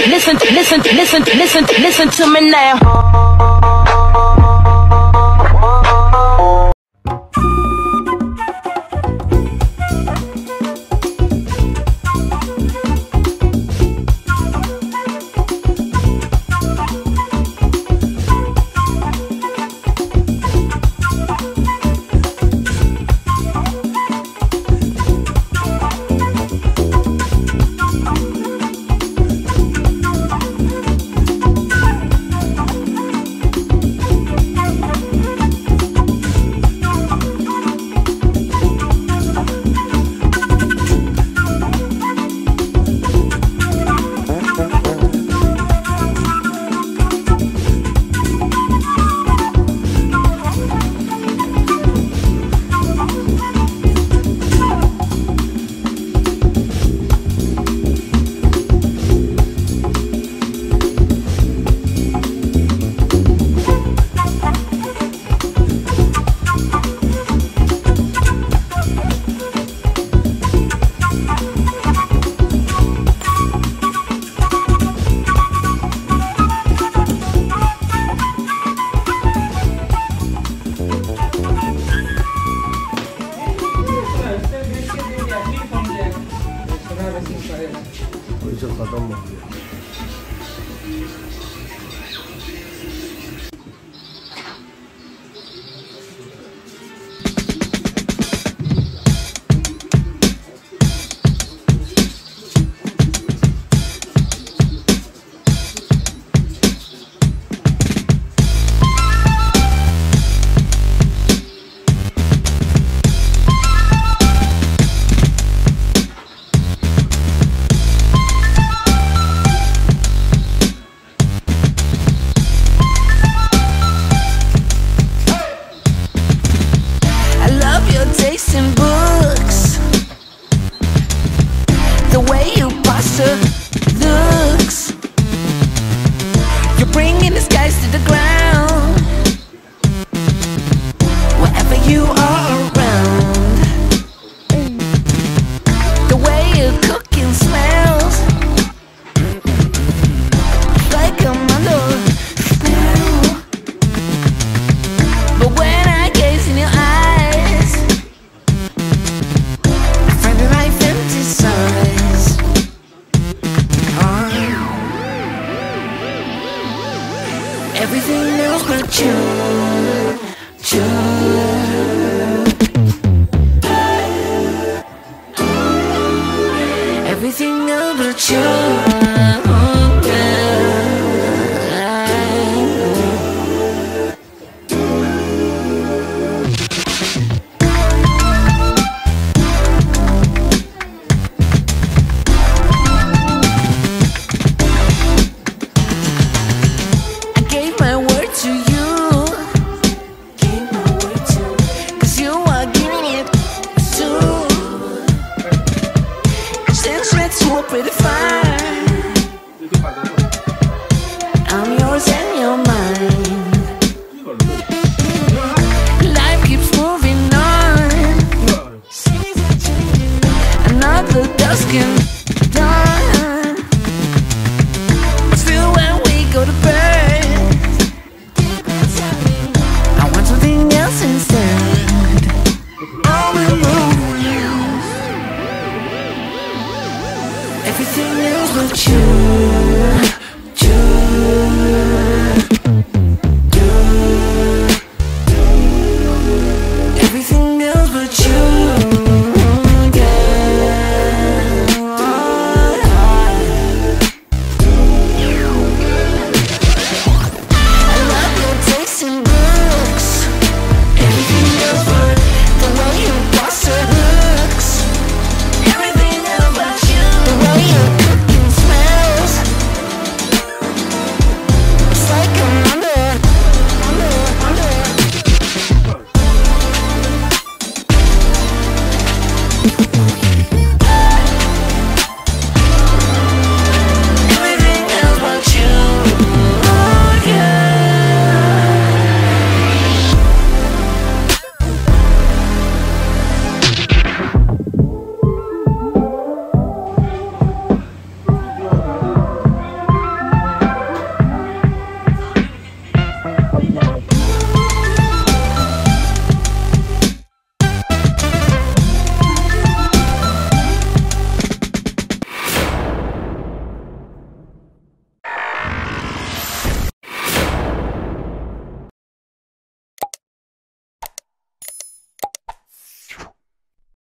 listen to me now. Looks, you're bringing the skies to the ground. Wherever you are around, the way your cooking smells like I'm under spell. But when I gaze in your eyes, I find that I fantasize. Everything else but you. Everything else but you. Pretty fine. I'm yours and you're mine. Life keeps moving on. Another dusk and dawn. But still when we go to bed, I want something else instead. All in the everything else but you.